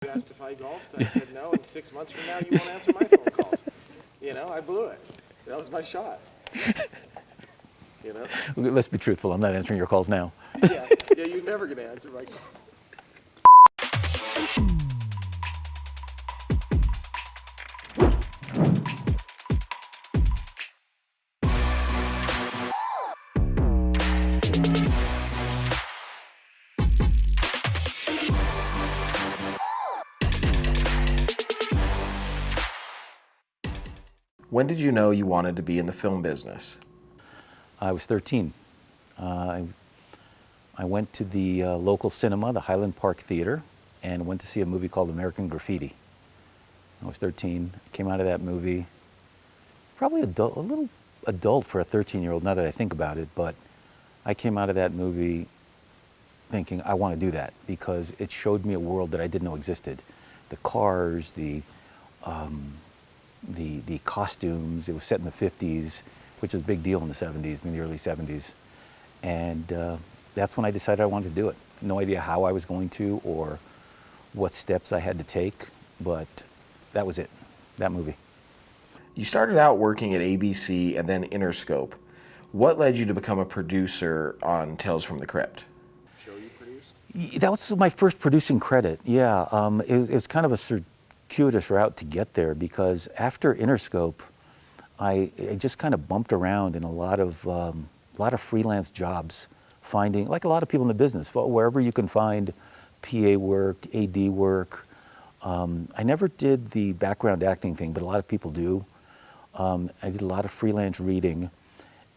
You asked if I golfed. I said no, and 6 months from now, you won't answer my phone calls. You know, I blew it. That was my shot. You know? Let's be truthful. I'm not answering your calls now. Yeah, you're never going to answer my call. When did you know you wanted to be in the film business? I was 13. I went to the local cinema, the Highland Park Theater, and went to see a movie called American Graffiti. I was 13, came out of that movie, probably a little adult for a 13-year-old now that I think about it, but I came out of that movie thinking I want to do that because it showed me a world that I didn't know existed. The cars, the costumes. It was set in the 50s, which was a big deal in the 70s, in the early 70s. And that's when I decided I wanted to do it. No idea how I was going to or what steps I had to take, but that was it, that movie. You started out working at ABC and then Interscope. What led you to become a producer on Tales from the Crypt? Show you produced? That was my first producing credit, yeah. It was kind of a circuitous route to get there because after Interscope, I just kind of bumped around in a lot of freelance jobs, finding, like a lot of people in the business, wherever you can find PA work, AD work. I never did the background acting thing, but a lot of people do. I did a lot of freelance reading,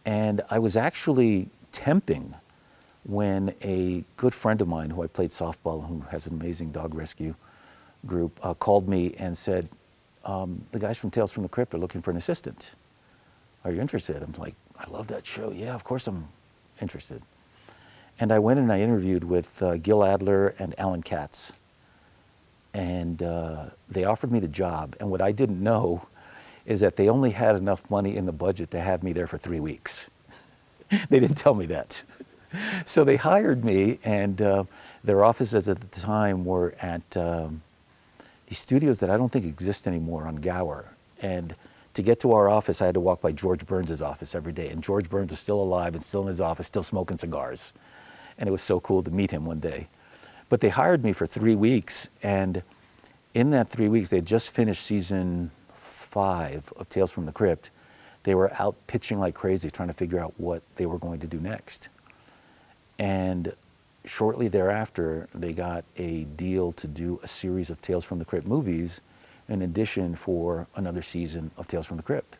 and I was actually temping when a good friend of mine who I played softball, who has an amazing dog rescue group, called me and said, the guys from Tales from the Crypt are looking for an assistant. Are you interested? I'm like, I love that show. Yeah, of course I'm interested. And I went and I interviewed with Gil Adler and Alan Katz. And they offered me the job. And what I didn't know is that they only had enough money in the budget to have me there for 3 weeks. They didn't tell me that. So they hired me, and their offices at the time were at these studios that I don't think exist anymore on Gower. And to get to our office, I had to walk by George Burns' office every day. And George Burns was still alive and still in his office, still smoking cigars. And it was so cool to meet him one day. But they hired me for 3 weeks. And in that 3 weeks, they had just finished season 5 of Tales from the Crypt. They were out pitching like crazy, trying to figure out what they were going to do next. And shortly thereafter, they got a deal to do a series of Tales from the Crypt movies in addition for another season of Tales from the Crypt.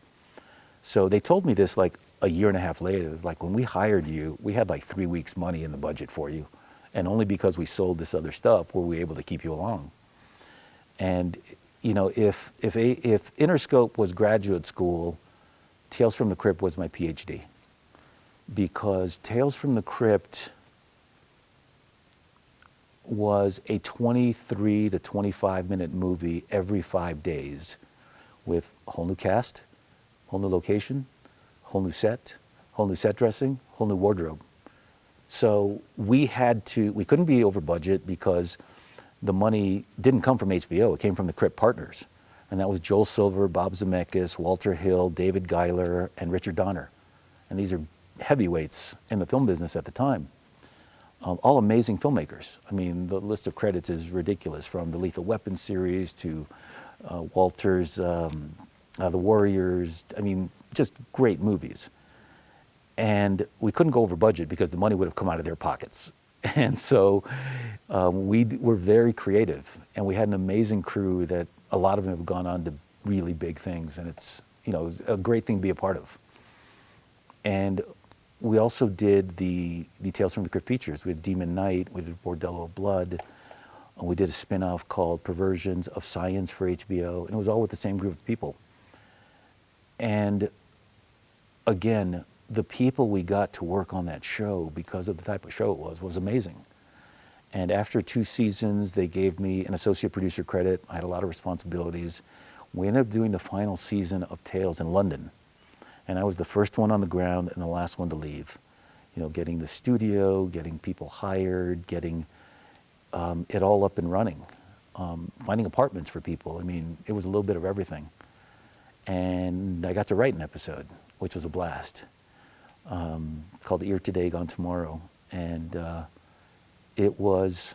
So they told me this like a year and a half later, like when we hired you, we had like 3 weeks money in the budget for you. And only because we sold this other stuff were we able to keep you along. And you know, if Interscope was graduate school, Tales from the Crypt was my PhD. Because Tales from the Crypt was a 23 to 25 minute movie every 5 days with a whole new cast, whole new location, whole new set dressing, whole new wardrobe. So we couldn't be over budget because the money didn't come from HBO, it came from the Crypt partners. And that was Joel Silver, Bob Zemeckis, Walter Hill, David Geiler, and Richard Donner. And these are heavyweights in the film business at the time. All amazing filmmakers. I mean, the list of credits is ridiculous, from the Lethal Weapon series to Walter's The Warriors. I mean, just great movies. And we couldn't go over budget because the money would have come out of their pockets. And so we were very creative, and we had an amazing crew that a lot of them have gone on to really big things, and it's, you know, it was a great thing to be a part of. And we also did the Tales from the Crypt features. We did Demon Knight, we did Bordello of Blood, we did a spin-off called Perversions of Science for HBO, and it was all with the same group of people. And again, the people we got to work on that show, because of the type of show it was amazing. And after 2 seasons, they gave me an associate producer credit. I had a lot of responsibilities. We ended up doing the final season of Tales in London. And I was the first one on the ground and the last one to leave. You know, getting the studio, getting people hired, getting it all up and running. finding apartments for people. I mean, it was a little bit of everything. And I got to write an episode, which was a blast, called Here Today, Gone Tomorrow. And it was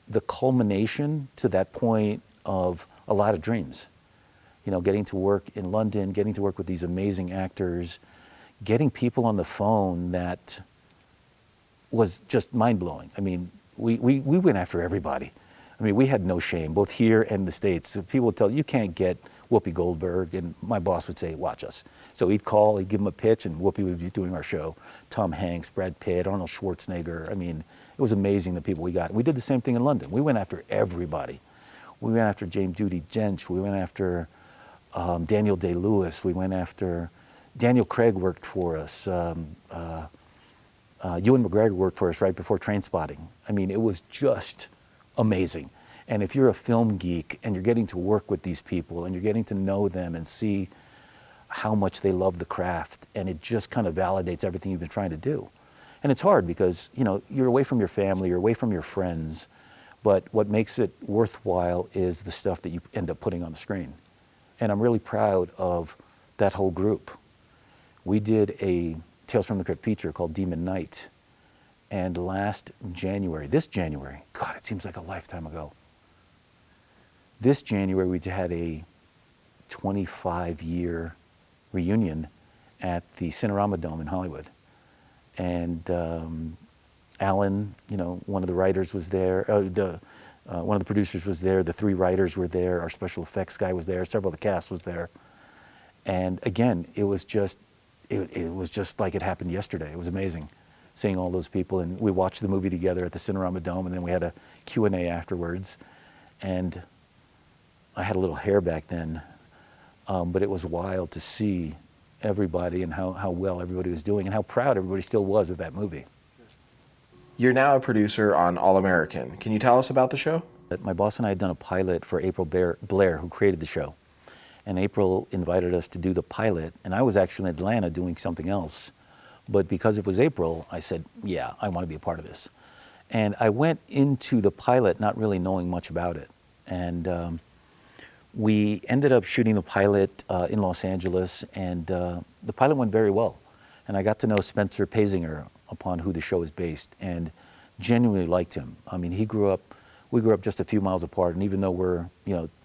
the culmination to that point of a lot of dreams. You know, getting to work in London, getting to work with these amazing actors, getting people on the phone that was just mind-blowing. I mean, we went after everybody. I mean, we had no shame, both here and the States. So people would tell you can't get Whoopi Goldberg, and my boss would say, watch us. So he'd call, he'd give him a pitch, and Whoopi would be doing our show. Tom Hanks, Brad Pitt, Arnold Schwarzenegger. I mean, it was amazing the people we got. We did the same thing in London. We went after everybody. We went after James Judi Dench. We went after Daniel Day-Lewis. We went after, Daniel Craig worked for us. Ewan McGregor worked for us right before Trainspotting. I mean, it was just amazing. And if you're a film geek and you're getting to work with these people and you're getting to know them and see how much they love the craft, and it just kind of validates everything you've been trying to do. And it's hard because, you know, you're away from your family, you're away from your friends, but what makes it worthwhile is the stuff that you end up putting on the screen. And I'm really proud of that whole group. We did a Tales from the Crypt feature called Demon Night. And this January, God, it seems like a lifetime ago. This January, we had a 25-year reunion at the Cinerama Dome in Hollywood. And Alan, you know, one of the writers was there, one of the producers was there, the three writers were there, our special effects guy was there, several of the cast was there. And again, it was just like it happened yesterday. It was amazing seeing all those people. And we watched the movie together at the Cinerama Dome, and then we had a Q&A afterwards. And I had a little hair back then, but it was wild to see everybody and how well everybody was doing and how proud everybody still was of that movie. You're now a producer on All American. Can you tell us about the show? My boss and I had done a pilot for April Blair, who created the show. And April invited us to do the pilot, and I was actually in Atlanta doing something else. But because it was April, I said, yeah, I want to be a part of this. And I went into the pilot not really knowing much about it. And we ended up shooting the pilot in Los Angeles, and the pilot went very well. And I got to know Spencer Pasinger, upon who the show is based, and genuinely liked him. I mean, we grew up just a few miles apart, and even though we're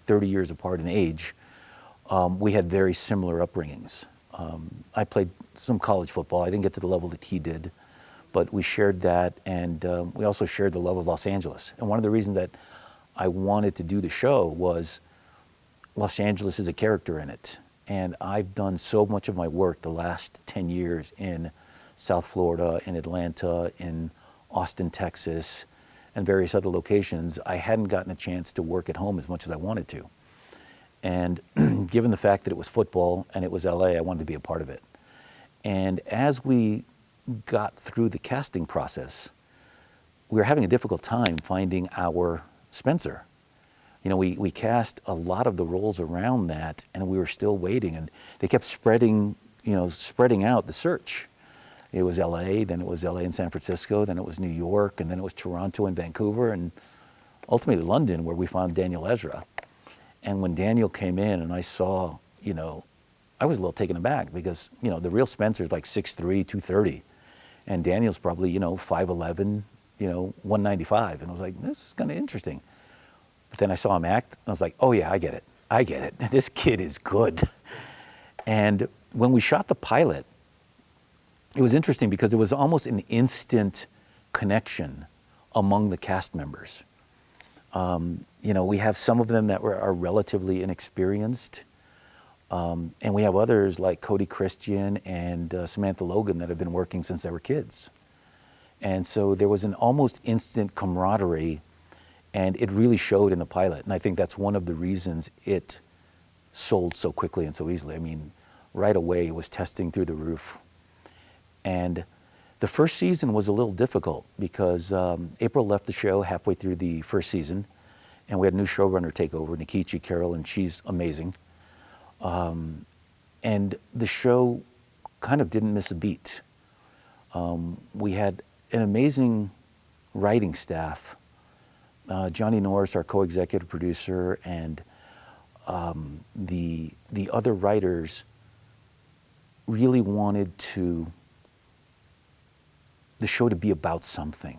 30 years apart in age, we had very similar upbringings. I played some college football. I didn't get to the level that he did, but we shared that, and we also shared the love of Los Angeles. And one of the reasons that I wanted to do the show was Los Angeles is a character in it. And I've done so much of my work the last 10 years in South Florida, in Atlanta, in Austin, Texas, and various other locations. I hadn't gotten a chance to work at home as much as I wanted to. And given the fact that it was football and it was LA, I wanted to be a part of it. And as we got through the casting process, we were having a difficult time finding our Spencer. You know, we cast a lot of the roles around that, and we were still waiting, and they kept spreading out the search. It was LA, then it was LA and San Francisco, then it was New York, and then it was Toronto and Vancouver, and ultimately London, where we found Daniel Ezra. And when Daniel came in and I saw, I was a little taken aback because, the real Spencer's like 6'3", 230. And Daniel's probably, 5'11", 195. And I was like, this is kind of interesting. But then I saw him act, and I was like, oh yeah, I get it. This kid is good. And when we shot the pilot, it was interesting because it was almost an instant connection among the cast members. We have some of them that are relatively inexperienced, and we have others like Cody Christian and Samantha Logan that have been working since they were kids. And so there was an almost instant camaraderie, and it really showed in the pilot. And I think that's one of the reasons it sold so quickly and so easily. I mean, right away it was testing through the roof. And the first season was a little difficult because April left the show halfway through the first season, and we had a new showrunner take over, Nikichi Carroll, and she's amazing. And the show kind of didn't miss a beat. We had an amazing writing staff, Johnny Norris, our co-executive producer, and the other writers really wanted the show to be about something.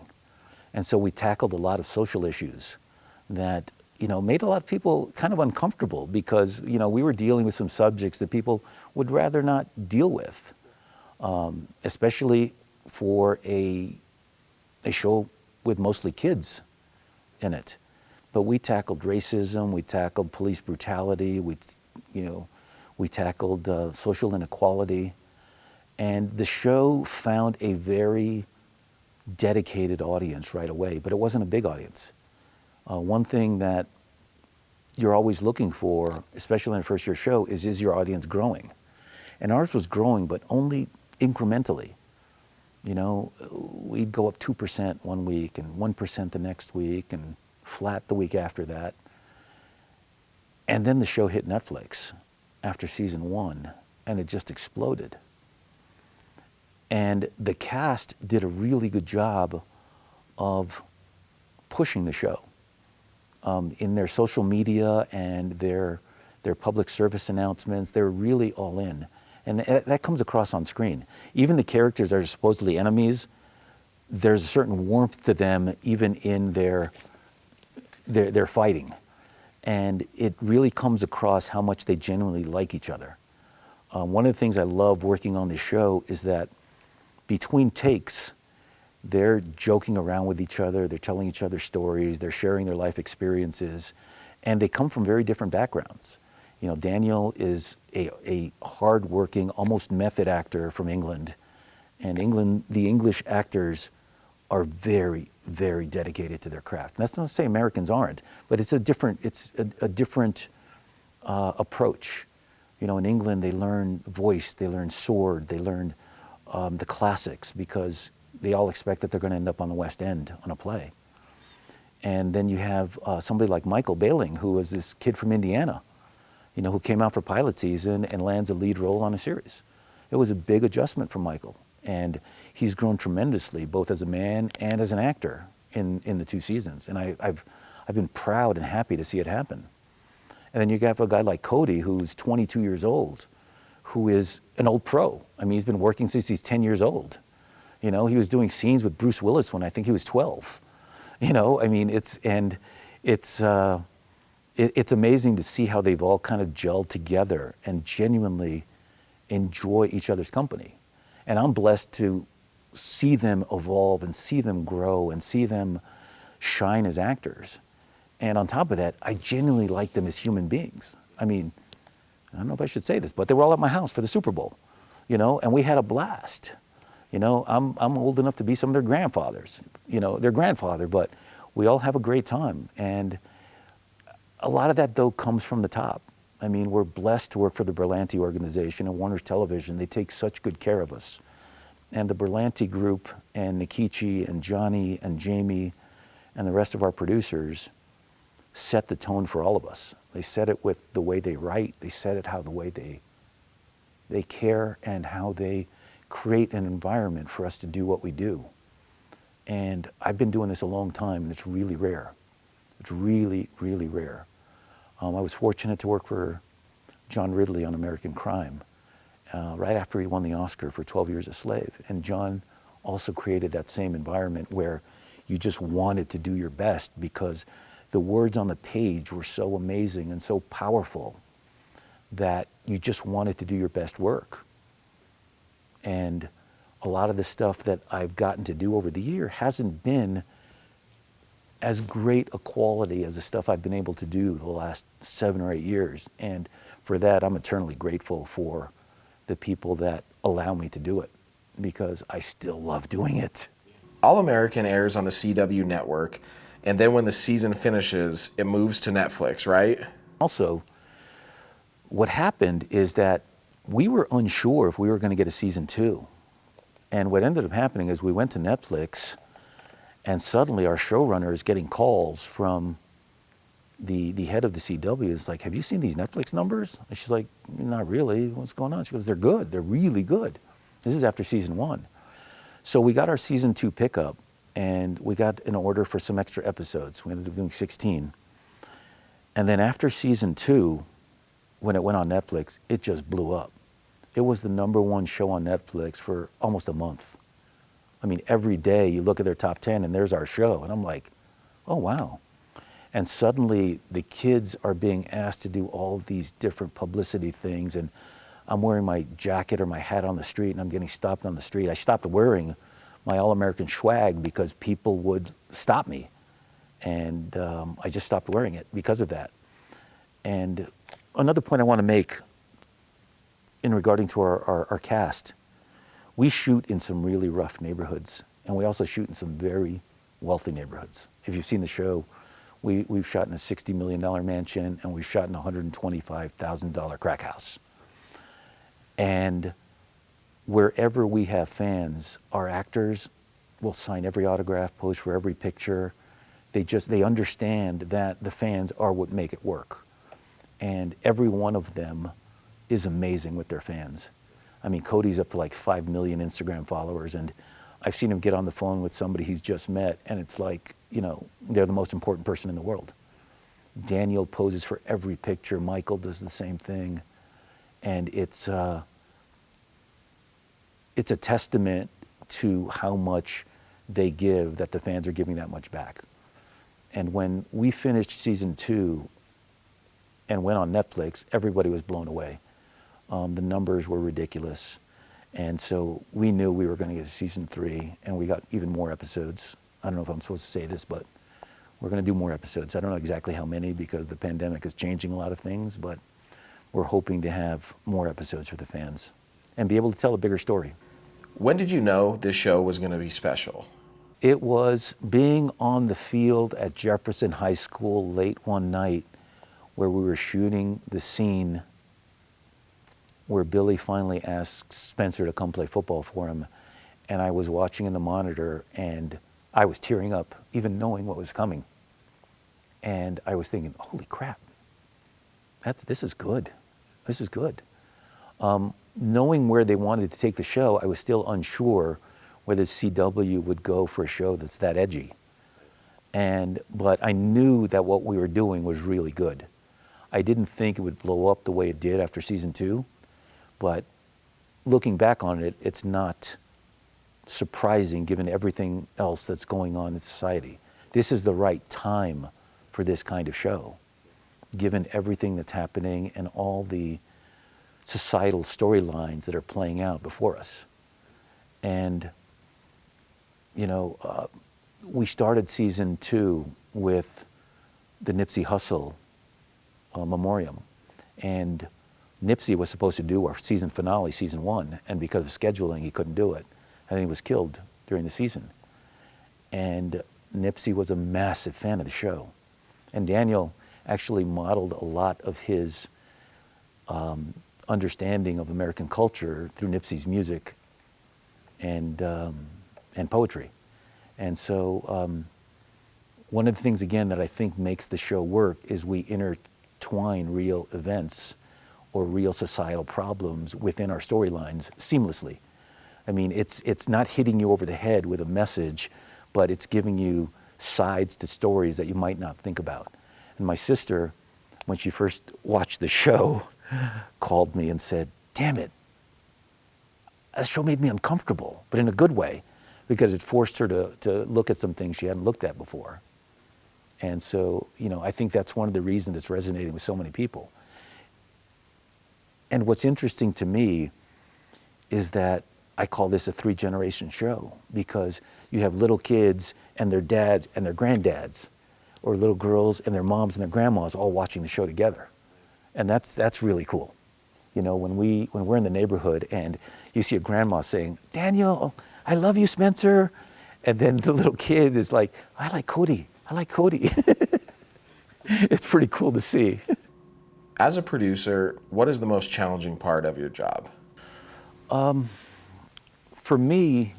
And so we tackled a lot of social issues that, made a lot of people kind of uncomfortable because, we were dealing with some subjects that people would rather not deal with, especially for a show with mostly kids in it. But we tackled racism, we tackled police brutality, we tackled social inequality, and the show found a very dedicated audience right away, but it wasn't a big audience. One thing that you're always looking for, especially in a first-year show, is your audience growing? And ours was growing, but only incrementally. We'd go up 2% one week and 1% the next week and flat the week after that. And then the show hit Netflix after season 1, and it just exploded. And the cast did a really good job of pushing the show in their social media and their public service announcements. They're really all in. And that comes across on screen. Even the characters that are supposedly enemies, there's a certain warmth to them even in their fighting. And it really comes across how much they genuinely like each other. One of the things I love working on this show is that between takes, they're joking around with each other, they're telling each other stories, they're sharing their life experiences, and they come from very different backgrounds. Daniel is a hard-working, almost method actor from England, and the English actors are very, very dedicated to their craft. And that's not to say Americans aren't, but it's a different approach. In England, they learn voice, they learn sword, they learn the classics because they all expect that they're going to end up on the West End on a play. And then you have somebody like Michael Bailing, who was this kid from Indiana, who came out for pilot season and lands a lead role on a series. It was a big adjustment for Michael. And he's grown tremendously, both as a man and as an actor in the 2 seasons. And I've been proud and happy to see it happen. And then you have a guy like Cody, who's 22 years old, who is an old pro. I mean, he's been working since he's 10 years old. He was doing scenes with Bruce Willis when I think he was 12. It's amazing to see how they've all kind of gelled together and genuinely enjoy each other's company. And I'm blessed to see them evolve and see them grow and see them shine as actors. And on top of that, I genuinely like them as human beings. I don't know if I should say this, but they were all at my house for the Super Bowl, and we had a blast. I'm old enough to be some of their grandfathers, their grandfather, but we all have a great time. And a lot of that, though, comes from the top. We're blessed to work for the Berlanti organization and Warner's Television. They take such good care of us. And the Berlanti group and Nikichi and Johnny and Jamie and the rest of our producers set the tone for all of us. They set it with the way they write. They set it the way they care and how they create an environment for us to do what we do. And I've been doing this a long time, and it's really rare. It's really, really rare. I was fortunate to work for John Ridley on American Crime right after he won the Oscar for 12 Years a Slave. And John also created that same environment where you just wanted to do your best because the words on the page were so amazing and so powerful that you just wanted to do your best work. And a lot of the stuff that I've gotten to do over the year hasn't been as great a quality as the stuff I've been able to do the last 7 or 8 years. And for that, I'm eternally grateful for the people that allow me to do it because I still love doing it. All American airs on the CW network, and then when the season finishes, it moves to Netflix, right? Also, what happened is that we were unsure if we were going to get a season 2. And what ended up happening is we went to Netflix, and suddenly our showrunner is getting calls from the head of the CW. It's like, have you seen these Netflix numbers? And she's like, not really. What's going on? She goes, they're good. They're really good. This is after season 1. So we got our season 2 pickup, and we got an order for some extra episodes. We ended up doing 16. And then after season 2, when it went on Netflix, it just blew up. It was the #1 show on Netflix for almost a month. I mean, every day you look at their top 10 and there's our show. And I'm like, oh, wow. And suddenly the kids are being asked to do all these different publicity things. And I'm wearing my jacket or my hat on the street and I'm getting stopped on the street. I stopped wearing my All-American swag because people would stop me. And I just stopped wearing it because of that. And another point I want to make in regarding to our cast, we shoot in some really rough neighborhoods, and we also shoot in some very wealthy neighborhoods. If you've seen the show, we've shot in a $60 million mansion, and we've shot in a $125,000 crack house. And wherever we have fans, our actors will sign every autograph, pose for every picture. They understand that the fans are what make it work. And every one of them is amazing with their fans. I mean, Cody's up to like 5 million Instagram followers, and I've seen him get on the phone with somebody he's just met, and it's like, you know, they're the most important person in the world. Daniel poses for every picture. Michael does the same thing. And it's a testament to how much they give, that the fans are giving that much back. And when we finished season 2 and went on Netflix, everybody was blown away. The numbers were ridiculous. And so we knew we were going to get season 3, and we got even more episodes. I don't know if I'm supposed to say this, but we're going to do more episodes. I don't know exactly how many because the pandemic is changing a lot of things, but we're hoping to have more episodes for the fans and be able to tell a bigger story. When did you know this show was going to be special? It was being on the field at Jefferson High School late one night where we were shooting the scene where Billy finally asks Spencer to come play football for him. And I was watching in the monitor and I was tearing up, even knowing what was coming. And I was thinking, holy crap, this is good. This is good. Knowing where they wanted to take the show, I was still unsure whether CW would go for a show that's that edgy. But I knew that what we were doing was really good. I didn't think it would blow up the way it did after season 2, but looking back on it, it's not surprising given everything else that's going on in society. This is the right time for this kind of show, given everything that's happening and all the societal storylines that are playing out before us. And, you know, we started season 2 with the Nipsey Hussle memoriam. And Nipsey was supposed to do our season finale, season 1, and because of scheduling, he couldn't do it. And he was killed during the season. And Nipsey was a massive fan of the show. And Daniel actually modeled a lot of his understanding of American culture through Nipsey's music and poetry. And so one of the things, again, that I think makes the show work is we intertwine real events or real societal problems within our storylines seamlessly. I mean, it's not hitting you over the head with a message, but it's giving you sides to stories that you might not think about. And my sister, when she first watched the show, called me and said, damn it, that show made me uncomfortable, but in a good way, because it forced her to look at some things she hadn't looked at before. And so, you know, I think that's one of the reasons it's resonating with so many people. And what's interesting to me is that I call this a 3-generation show, because you have little kids and their dads and their granddads, or little girls and their moms and their grandmas all watching the show together. And that's really cool. You know, when we're in the neighborhood and you see a grandma saying, Daniel, I love you, Spencer. And then the little kid is like, I like Cody. I like Cody. It's pretty cool to see. As a producer, what is the most challenging part of your job? For me,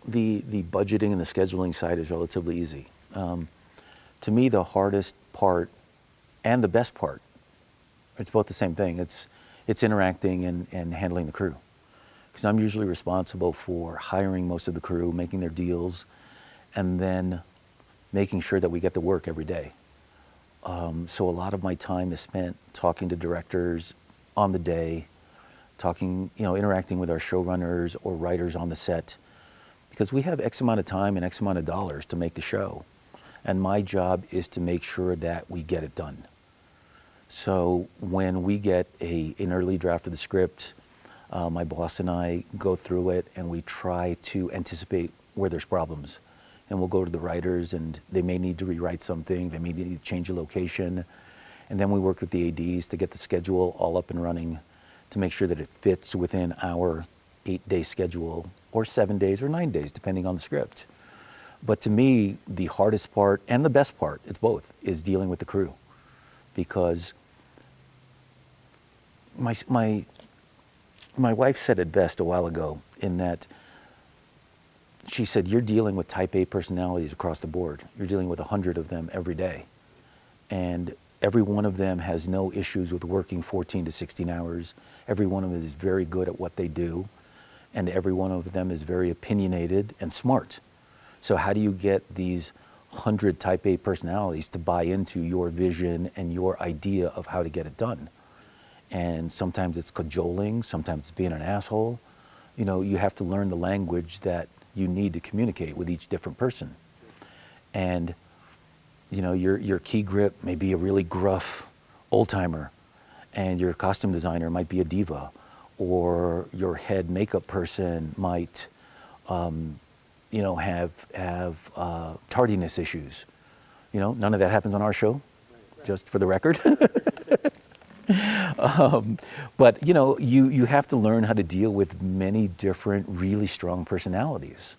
the budgeting and the scheduling side is relatively easy. To me, the hardest part and the best part, it's both the same thing. It's interacting and handling the crew. Because I'm usually responsible for hiring most of the crew, making their deals, and then making sure that we get to work every day. So a lot of my time is spent talking to directors on the day, talking, interacting with our showrunners or writers on the set, because we have X amount of time and X amount of dollars to make the show. And my job is to make sure that we get it done. So when we get an early draft of the script, my boss and I go through it and we try to anticipate where there's problems. And we'll go to the writers and they may need to rewrite something, they may need to change a location. And then we work with the ADs to get the schedule all up and running to make sure that it fits within our 8-day schedule, or 7 days or 9 days, depending on the script. But to me, the hardest part and the best part, it's both, is dealing with the crew. Because my wife said it best a while ago, in that she said, you're dealing with type A personalities across the board. You're dealing with 100 of them every day. And every one of them has no issues with working 14 to 16 hours. Every one of them is very good at what they do. And every one of them is very opinionated and smart. So how do you get these 100 type A personalities to buy into your vision and your idea of how to get it done? And sometimes it's cajoling, sometimes it's being an asshole. You have to learn the language that you need to communicate with each different person. And your key grip may be a really gruff old timer, and your costume designer might be a diva, or your head makeup person might have tardiness issues. None of that happens on our show, just for the record. But you have to learn how to deal with many different really strong personalities,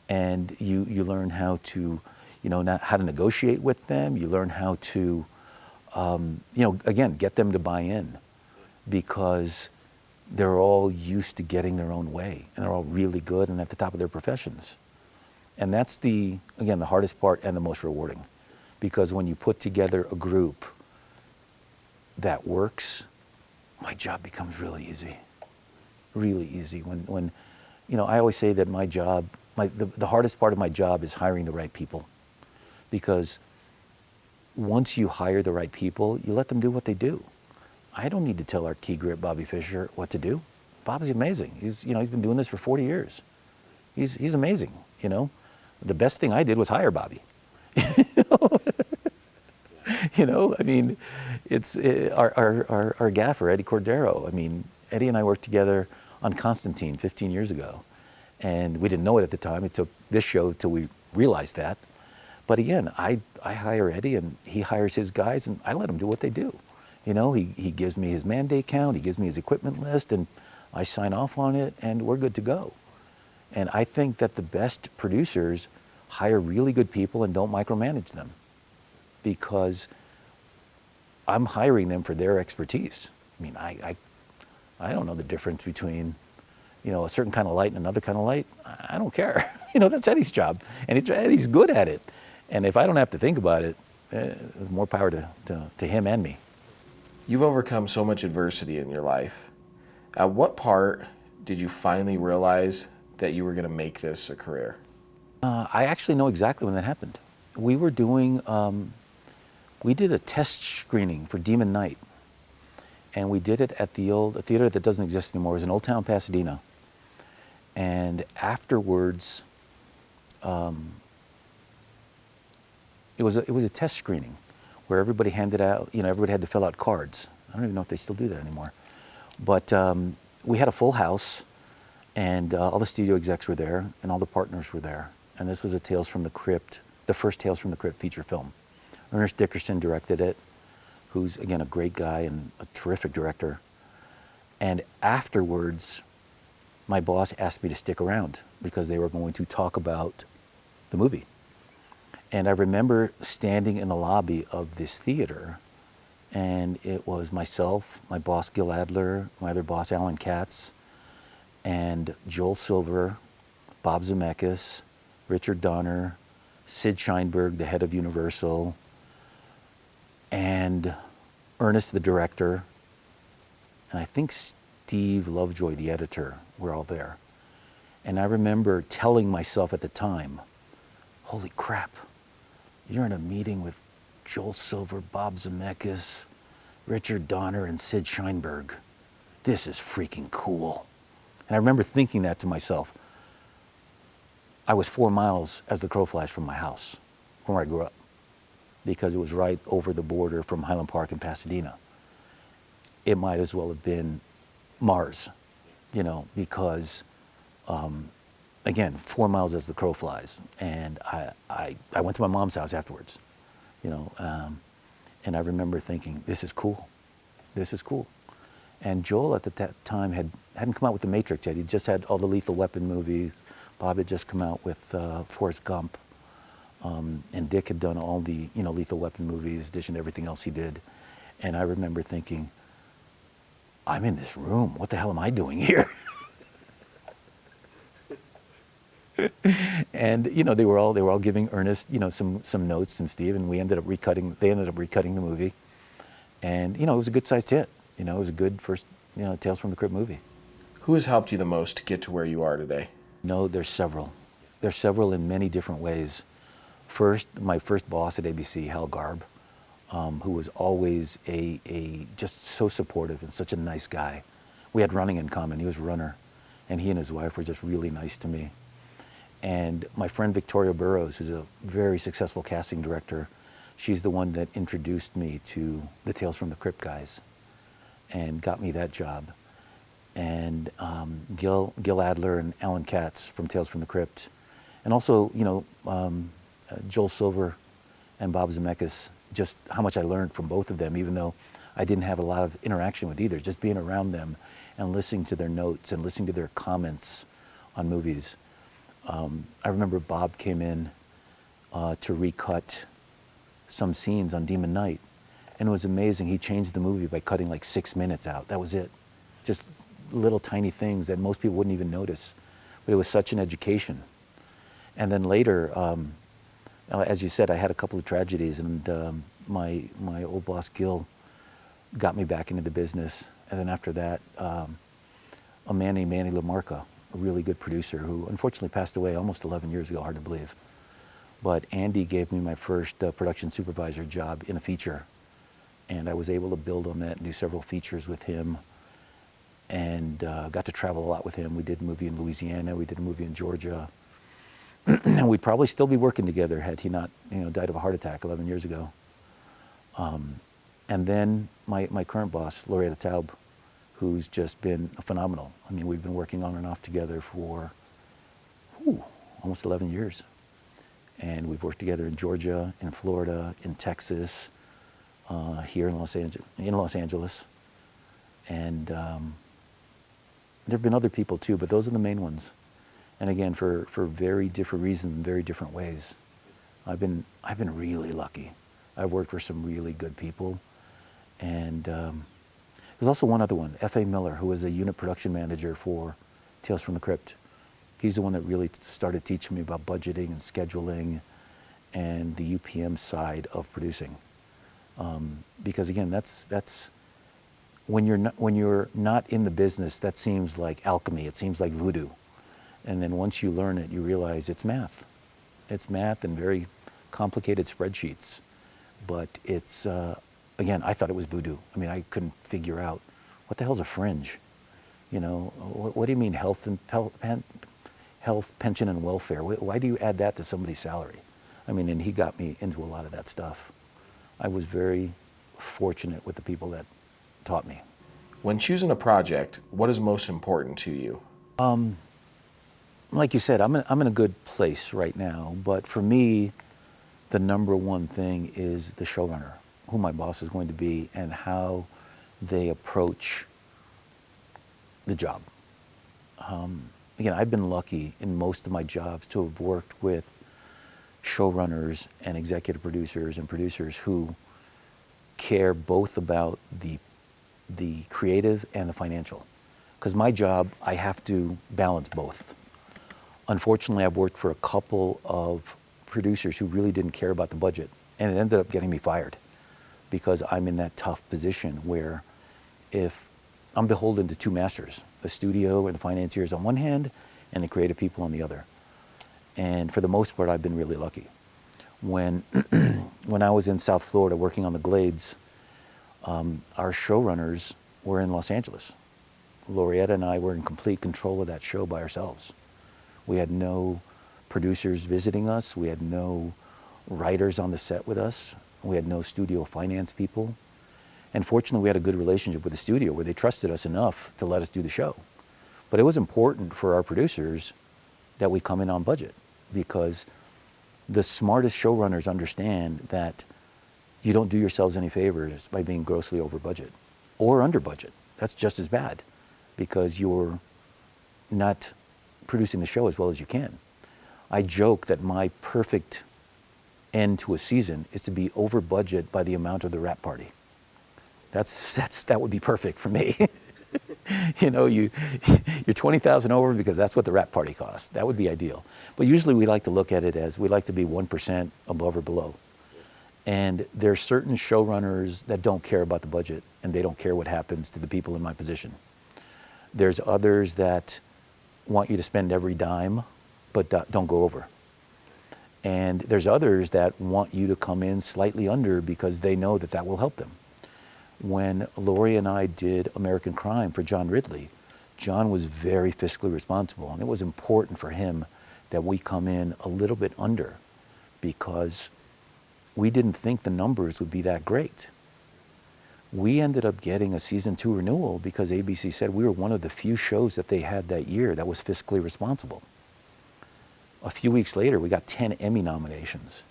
and you learn how to how to negotiate with them. You learn how to again, get them to buy in, because they're all used to getting their own way, and they're all really good and at the top of their professions. And that's the hardest part and the most rewarding, because when you put together a group that works, my job becomes really easy. Really easy. When I always say that my job, the hardest part of my job is hiring the right people. Because once you hire the right people, you let them do what they do. I don't need to tell our key grip, Bobby Fischer, what to do. Bob's amazing. He's been doing this for 40 years. He's amazing, The best thing I did was hire Bobby. It's our gaffer, Eddie Cordero. Eddie and I worked together on Constantine 15 years ago, and we didn't know it at the time. It took this show till we realized that. But again, I hire Eddie, and he hires his guys, and I let them do what they do. He gives me his mandate count, he gives me his equipment list, and I sign off on it, and we're good to go. And I think that the best producers hire really good people and don't micromanage them, because I'm hiring them for their expertise. I don't know the difference between, a certain kind of light and another kind of light. I don't care. That's Eddie's job, and Eddie's good at it. And if I don't have to think about it, there's more power to him and me. You've overcome so much adversity in your life. At what part did you finally realize that you were going to make this a career? I actually know exactly when that happened. We were doing, we did a test screening for Demon Knight. And we did it at a theater that doesn't exist anymore. It was in Old Town, Pasadena. And afterwards, it was a test screening where everybody handed out, everybody had to fill out cards. I don't even know if they still do that anymore. But we had a full house, and all the studio execs were there, and all the partners were there. And this was a Tales from the Crypt, the first Tales from the Crypt feature film. Ernest Dickerson directed it, who's, again, a great guy and a terrific director. And afterwards, my boss asked me to stick around because they were going to talk about the movie. And I remember standing in the lobby of this theater, and it was myself, my boss Gil Adler, my other boss Alan Katz, and Joel Silver, Bob Zemeckis, Richard Donner, Sid Sheinberg, the head of Universal, and Ernest, the director, and I think Steve Lovejoy, the editor, were all there. And I remember telling myself at the time, holy crap, you're in a meeting with Joel Silver, Bob Zemeckis, Richard Donner, and Sid Sheinberg. This is freaking cool. And I remember thinking that to myself. I was 4 miles as the crow flies from my house, from where I grew up, because it was right over the border from Highland Park in Pasadena. It might as well have been Mars, you know, because, again, 4 miles as the crow flies. And I went to my mom's house afterwards, you know, and I remember thinking, this is cool. This is cool. And Joel at that time hadn't come out with The Matrix yet. He just had all the Lethal Weapon movies. Bob had just come out with Forrest Gump. And Dick had done all the, you know, Lethal Weapon movies, addition to everything else he did. And I remember thinking, I'm in this room. What the hell am I doing here? And you know, they were all giving Ernest, you know, some notes, and Steve, and they ended up recutting the movie. And you know, it was a good sized hit. You know, it was a good first, you know, Tales from the Crypt movie. Who has helped you the most to get to where you are today? No, there's several. There's several in many different ways. First, my first boss at ABC, Hal Garb, who was always just so supportive and such a nice guy. We had running in common. He was a runner, and he and his wife were just really nice to me. And my friend Victoria Burrows, who's a very successful casting director, she's the one that introduced me to the Tales from the Crypt guys and got me that job. And Gil Adler and Alan Katz from Tales from the Crypt. And also, you know, Joel Silver and Bob Zemeckis, just how much I learned from both of them, even though I didn't have a lot of interaction with either. Just being around them and listening to their notes and listening to their comments on movies. I remember Bob came in to recut some scenes on Demon Knight, and it was amazing. He changed the movie by cutting like 6 minutes out. That was it. Just little tiny things that most people wouldn't even notice, but it was such an education. And then later, as you said, I had a couple of tragedies, and my old boss Gil got me back into the business. And then after that, a man named Manny LaMarca, a really good producer who unfortunately passed away almost 11 years ago, hard to believe. But Andy gave me my first production supervisor job in a feature, and I was able to build on that and do several features with him, and got to travel a lot with him. We did a movie in Louisiana, we did a movie in Georgia, and we'd probably still be working together had he not, you know, died of a heart attack 11 years ago. And then my current boss, Loretta Taub, who's just been phenomenal. I mean, we've been working on and off together for almost 11 years. And we've worked together in Georgia, in Florida, in Texas, here in Los Angeles. And there have been other people too, but those are the main ones. And again, for very different reasons and very different ways. I've been really lucky. I've worked for some really good people. And there's also one other one, F.A. Miller, who was a unit production manager for Tales from the Crypt. He's the one that really started teaching me about budgeting and scheduling and the UPM side of producing. Because again, that's when you're not in the business, that seems like alchemy. It seems like voodoo. And then once you learn it, you realize it's math. It's math and very complicated spreadsheets. But it's, again, I thought it was voodoo. I mean, I couldn't figure out, what the hell's a fringe? You know, what do you mean health, pension, and welfare? Why do you add that to somebody's salary? I mean, and he got me into a lot of that stuff. I was very fortunate with the people that taught me. When choosing a project, what is most important to you? Like you said, I'm in a good place right now, but for me, the number one thing is the showrunner, who my boss is going to be, and how they approach the job. Again, I've been lucky in most of my jobs to have worked with showrunners and executive producers and producers who care both about the creative and the financial. Because my job, I have to balance both. Unfortunately, I've worked for a couple of producers who really didn't care about the budget, and it ended up getting me fired because I'm in that tough position where if I'm beholden to two masters, the studio and the financiers on one hand and the creative people on the other. And for the most part, I've been really lucky. When, when I was in South Florida working on the Glades, our showrunners were in Los Angeles. Laureata and I were in complete control of that show by ourselves. We had no producers visiting us. We had no writers on the set with us. We had no studio finance people. And fortunately, we had a good relationship with the studio where they trusted us enough to let us do the show. But it was important for our producers that we come in on budget, because the smartest showrunners understand that you don't do yourselves any favors by being grossly over budget or under budget. That's just as bad, because you're not producing the show as well as you can. I joke that my perfect end to a season is to be over budget by the amount of the wrap party. That would be perfect for me. You know, you're 20,000 over because that's what the wrap party costs. That would be ideal. But usually we like to look at it as we like to be 1% above or below. And there are certain showrunners that don't care about the budget, and they don't care what happens to the people in my position. There's others that want you to spend every dime, but don't go over. And there's others that want you to come in slightly under because they know that that will help them. When Laurie and I did American Crime for John Ridley, John was very fiscally responsible, and it was important for him that we come in a little bit under, because we didn't think the numbers would be that great. We ended up getting a season 2 renewal because ABC said we were one of the few shows that they had that year that was fiscally responsible. A few weeks later, we got 10 Emmy nominations.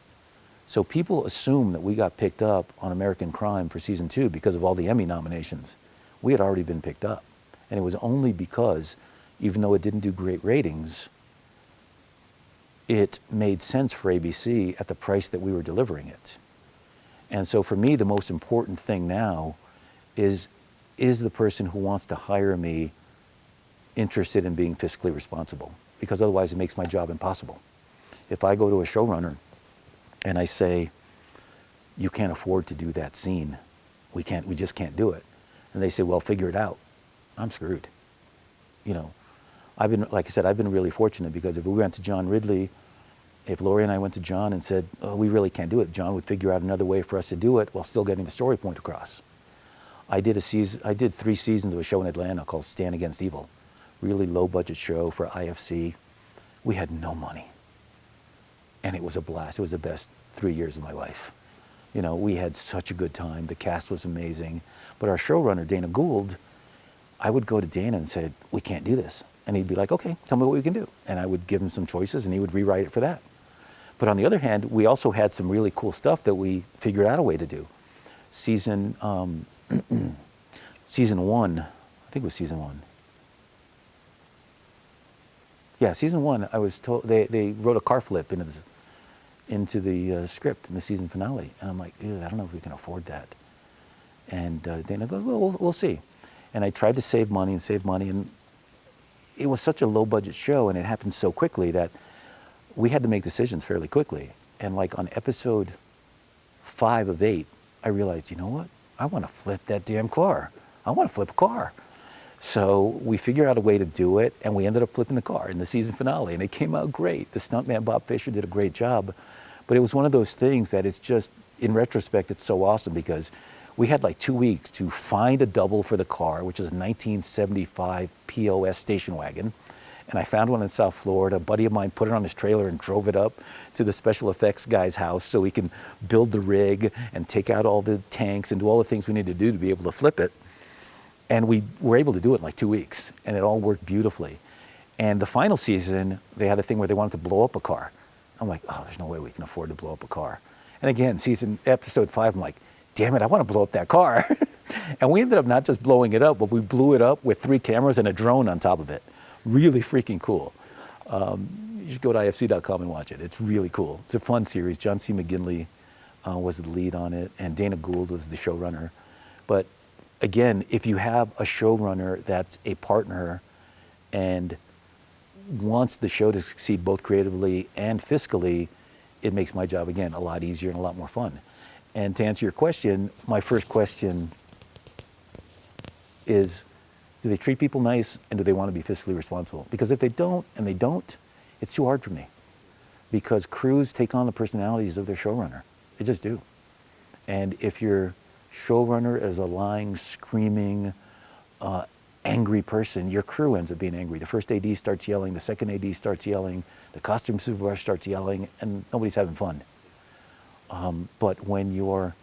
So people assume that we got picked up on American Crime for season 2 because of all the Emmy nominations. We had already been picked up. And it was only because, even though it didn't do great ratings, it made sense for ABC at the price that we were delivering it. And so for me, the most important thing now is the person who wants to hire me interested in being fiscally responsible? Because otherwise it makes my job impossible. If I go to a showrunner and I say, you can't afford to do that scene, we just can't do it. And they say, well, figure it out. I'm screwed. You know, like I said, I've been really fortunate, because if we went to John Ridley, if Laurie and I went to John and said, oh, we really can't do it, John would figure out another way for us to do it while still getting the story point across. I did 3 seasons of a show in Atlanta called Stand Against Evil. Really low budget show for IFC. We had no money. And it was a blast. It was the best 3 years of my life. You know, we had such a good time. The cast was amazing. But our showrunner, Dana Gould, I would go to Dana and say, we can't do this. And he'd be like, okay, tell me what we can do. And I would give him some choices, and he would rewrite it for that. But on the other hand, we also had some really cool stuff that we figured out a way to do. Season 1, I think it was season 1. Yeah, season 1, I was told, they wrote a car flip into the script in the season finale. And I'm like, I don't know if we can afford that. And Dana goes, well, we'll see. And I tried to save money, and it was such a low budget show, and it happened so quickly that we had to make decisions fairly quickly. And like on episode 5 of 8, I realized, you know what? I want to flip that damn car. I want to flip a car. So we figured out a way to do it, and we ended up flipping the car in the season finale, and it came out great. The stuntman, Bob Fisher, did a great job. But it was one of those things that it's just, in retrospect, it's so awesome, because we had like 2 weeks to find a double for the car, which is a 1975 POS station wagon. And I found one in South Florida. A buddy of mine put it on his trailer and drove it up to the special effects guy's house so he can build the rig and take out all the tanks and do all the things we need to do to be able to flip it. And we were able to do it in like 2 weeks, and it all worked beautifully. And the final season, they had a thing where they wanted to blow up a car. I'm like, oh, there's no way we can afford to blow up a car. And again, episode 5, I'm like, damn it, I want to blow up that car. And we ended up not just blowing it up, but we blew it up with 3 cameras and a drone on top of it. Really freaking cool. You should go to ifc.com and watch it. It's really cool. It's a fun series. John C. McGinley was the lead on it, and Dana Gould was the showrunner. But again, if you have a showrunner that's a partner and wants the show to succeed both creatively and fiscally, it makes my job, again, a lot easier and a lot more fun. And to answer your question, my first question is, do they treat people nice, and do they want to be fiscally responsible? Because if they don't, it's too hard for me. because crews take on the personalities of their showrunner. They just do. And if your showrunner is a lying, screaming, angry person, your crew ends up being angry. The first AD starts yelling, the second AD starts yelling, the costume supervisor starts yelling, and nobody's having fun. But when your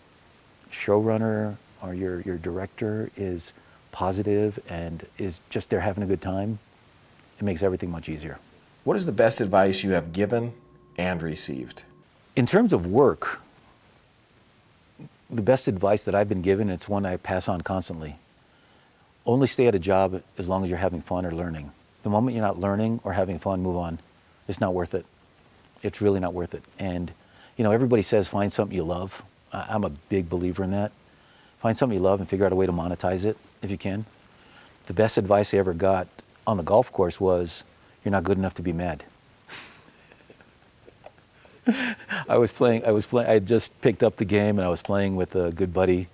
showrunner or your director is positive and is just there having a good time, it makes everything much easier. What is the best advice you have given and received? In terms of work, the best advice that I've been given, it's one I pass on constantly. Only stay at a job as long as you're having fun or learning. The moment you're not learning or having fun, move on. It's not worth it. It's really not worth it. And, you know, everybody says find something you love. I'm a big believer in that. Find something you love and figure out a way to monetize it if you can. The best advice I ever got on the golf course was, you're not good enough to be mad. I had just picked up the game and I was playing with a good buddy,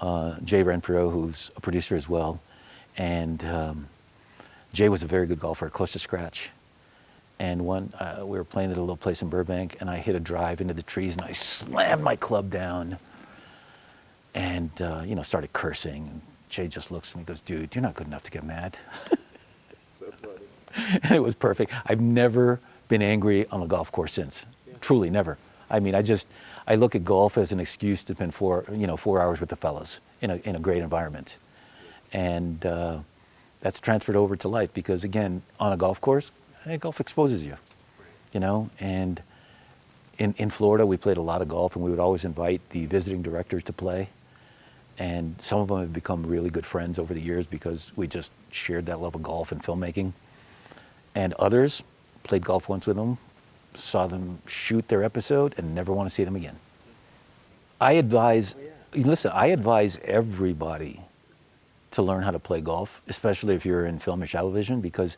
Jay Renfro, who's a producer as well. And Jay was a very good golfer, close to scratch. And we were playing at a little place in Burbank, and I hit a drive into the trees, and I slammed my club down, and started cursing. And Jay just looks at me and goes, "Dude, you're not good enough to get mad." So funny. And it was perfect. I've never been angry on the golf course since. Yeah. Truly, never. I mean, I look at golf as an excuse to spend 4 hours with the fellas in a great environment, and that's transferred over to life because, again, on a golf course, golf exposes you, and in Florida, we played a lot of golf, and we would always invite the visiting directors to play, and some of them have become really good friends over the years because we just shared that love of golf and filmmaking, and others played golf once with them, saw them shoot their episode, and never want to see them again. I advise everybody to learn how to play golf, especially if you're in film or television, because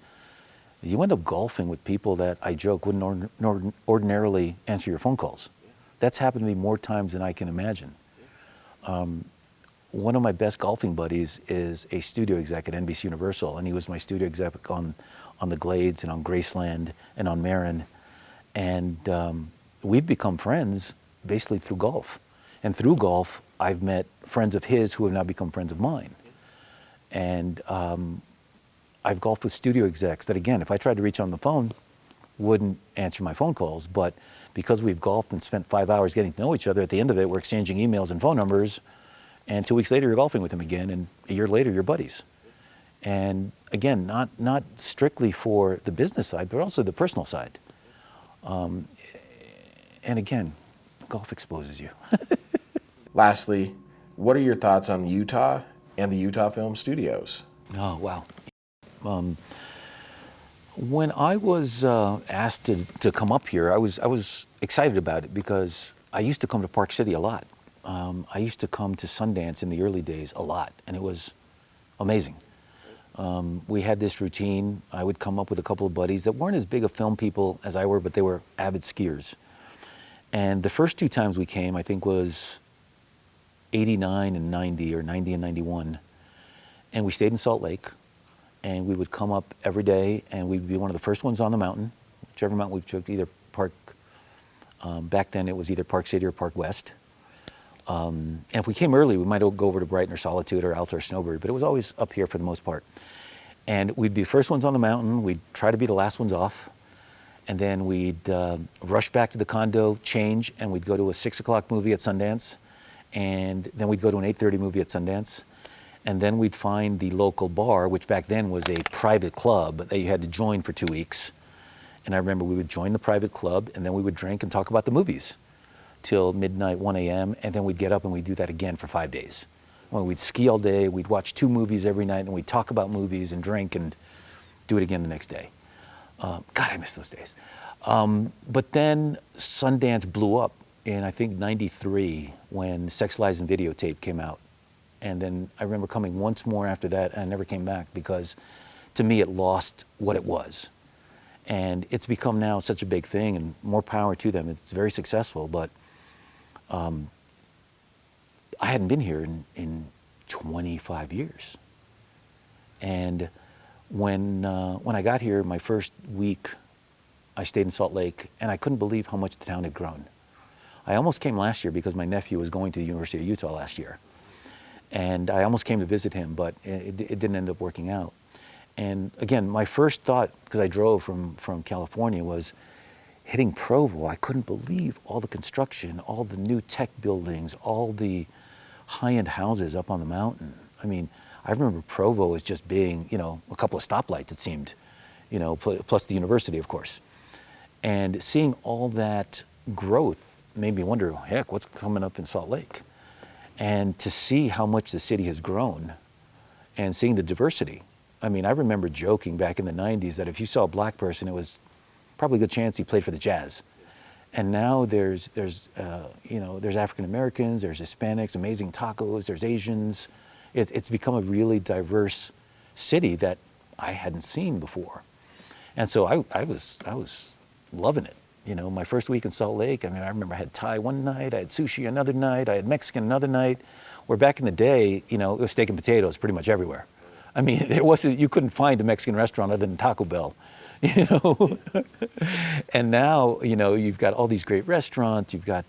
you end up golfing with people that, I joke, wouldn't ordinarily answer your phone calls. That's happened to me more times than I can imagine. One of my best golfing buddies is a studio exec at NBC Universal, and he was my studio exec on the Glades and on Graceland and on Marin. And we've become friends basically through golf. And through golf, I've met friends of his who have now become friends of mine. And I've golfed with studio execs that, again, if I tried to reach on the phone, wouldn't answer my phone calls. But because we've golfed and spent 5 hours getting to know each other, at the end of it, we're exchanging emails and phone numbers. And 2 weeks later, you're golfing with him again. And a year later, you're buddies. And again, not strictly for the business side, but also the personal side. And again, golf exposes you. Lastly, what are your thoughts on Utah and the Utah Film Studios? Oh, wow. When I was asked to come up here, I was excited about it because I used to come to Park City a lot. I used to come to Sundance in the early days a lot, and it was amazing. We had this routine. I would come up with a couple of buddies that weren't as big of film people as I were, but they were avid skiers. And the first 2 times we came, I think, was 89 and 90, or 90 and 91. And we stayed in Salt Lake, and we would come up every day, and we'd be one of the first ones on the mountain, whichever mountain we took, either Park, back then it was either Park City or Park West. And if we came early, we might go over to Brighton or Solitude or Alta or Snowbird, but it was always up here for the most part. And we'd be the first ones on the mountain, we'd try to be the last ones off, and then we'd rush back to the condo, change, and we'd go to a 6 o'clock movie at Sundance, and then we'd go to an 8:30 movie at Sundance, and then we'd find the local bar, which back then was a private club that you had to join for 2 weeks. And I remember we would join the private club, and then we would drink and talk about the movies till midnight, 1 a.m., and then we'd get up and we'd do that again for 5 days. When we'd ski all day, we'd watch 2 movies every night, and we'd talk about movies and drink and do it again the next day. God, I miss those days. But then Sundance blew up in, I think, 93 when Sex, Lies, and Videotape came out. And then I remember coming once more after that, and I never came back because, to me, it lost what it was. And it's become now such a big thing, and more power to them. It's very successful, but I hadn't been here in 25 years. And when I got here, my first week, I stayed in Salt Lake, and I couldn't believe how much the town had grown. I almost came last year because my nephew was going to the University of Utah last year. And I almost came to visit him, but it didn't end up working out. And again, my first thought, because I drove from California, was hitting Provo. I couldn't believe all the construction, all the new tech buildings, all the high-end houses up on the mountain. I mean, I remember Provo as just being, you know, a couple of stoplights, it seemed, you know, plus the university, of course. And seeing all that growth made me wonder, heck, what's coming up in Salt Lake? And to see how much the city has grown and seeing the diversity. I mean, I remember joking back in the 90s that if you saw a black person, it was probably a good chance he played for the Jazz. And now there's African Americans, there's Hispanics, amazing tacos, there's Asians. It's become a really diverse city that I hadn't seen before. And so I was loving it. You know, my first week in Salt Lake, I mean, I remember I had Thai one night, I had sushi another night, I had Mexican another night, where back in the day, you know, it was steak and potatoes pretty much everywhere. I mean, you couldn't find a Mexican restaurant other than Taco Bell, you know? And now, you know, you've got all these great restaurants, you've got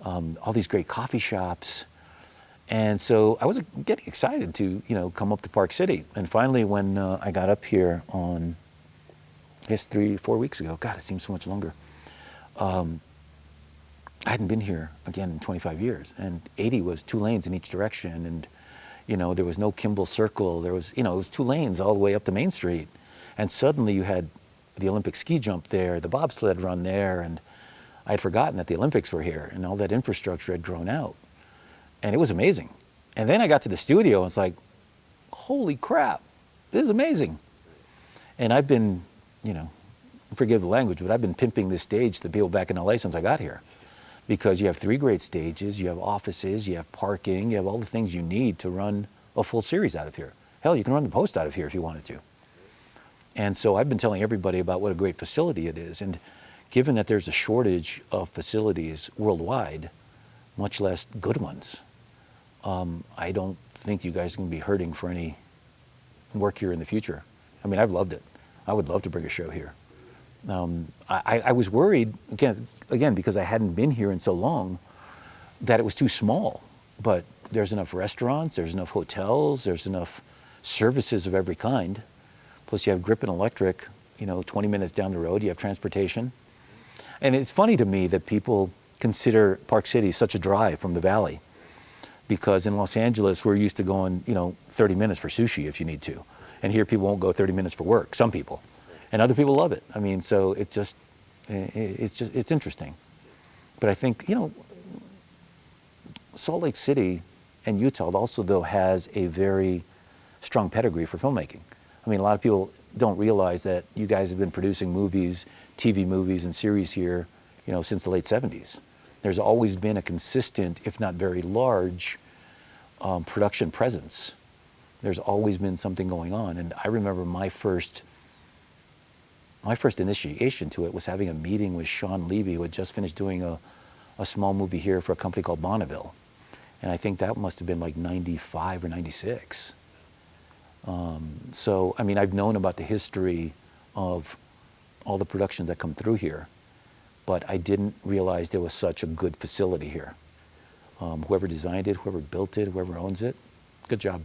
all these great coffee shops. And so I was getting excited to, you know, come up to Park City. And finally, when I got up here on, I guess 3-4 weeks ago, God, it seems so much longer. I hadn't been here again in 25 years, and 80 was 2 lanes in each direction, and you know, there was no Kimball Circle. There was, you know, it was 2 lanes all the way up to Main Street, and suddenly you had the Olympic ski jump there, the bobsled run there, and I had forgotten that the Olympics were here, and all that infrastructure had grown out, and it was amazing. And then I got to the studio, and it's like, holy crap, this is amazing. And I've been, you know, forgive the language, but I've been pimping this stage to the people back in LA since I got here. Because you have 3 great stages, you have offices, you have parking, you have all the things you need to run a full series out of here. Hell, you can run the Post out of here if you wanted to. And so I've been telling everybody about what a great facility it is. And given that there's a shortage of facilities worldwide, much less good ones, I don't think you guys are going to be hurting for any work here in the future. I mean, I've loved it. I would love to bring a show here. I was worried, again, because I hadn't been here in so long, that it was too small. But there's enough restaurants, there's enough hotels, there's enough services of every kind. Plus you have Grip and Electric, you know, 20 minutes down the road, you have transportation. And it's funny to me that people consider Park City such a drive from the valley. Because in Los Angeles, we're used to going, you know, 30 minutes for sushi if you need to. And here people won't go 30 minutes for work, some people. And other people love it. I mean, so it's interesting. But I think, you know, Salt Lake City and Utah also, though, has a very strong pedigree for filmmaking. I mean, a lot of people don't realize that you guys have been producing movies, TV movies and series here, you know, since the late 70s. There's always been a consistent, if not very large, production presence. There's always been something going on. And I remember my first initiation to it was having a meeting with Sean Levy, who had just finished doing a small movie here for a company called Bonneville. And I think that must have been like 95 or 96. So, I mean, I've known about the history of all the productions that come through here, but I didn't realize there was such a good facility here. Whoever designed it, whoever built it, whoever owns it, good job.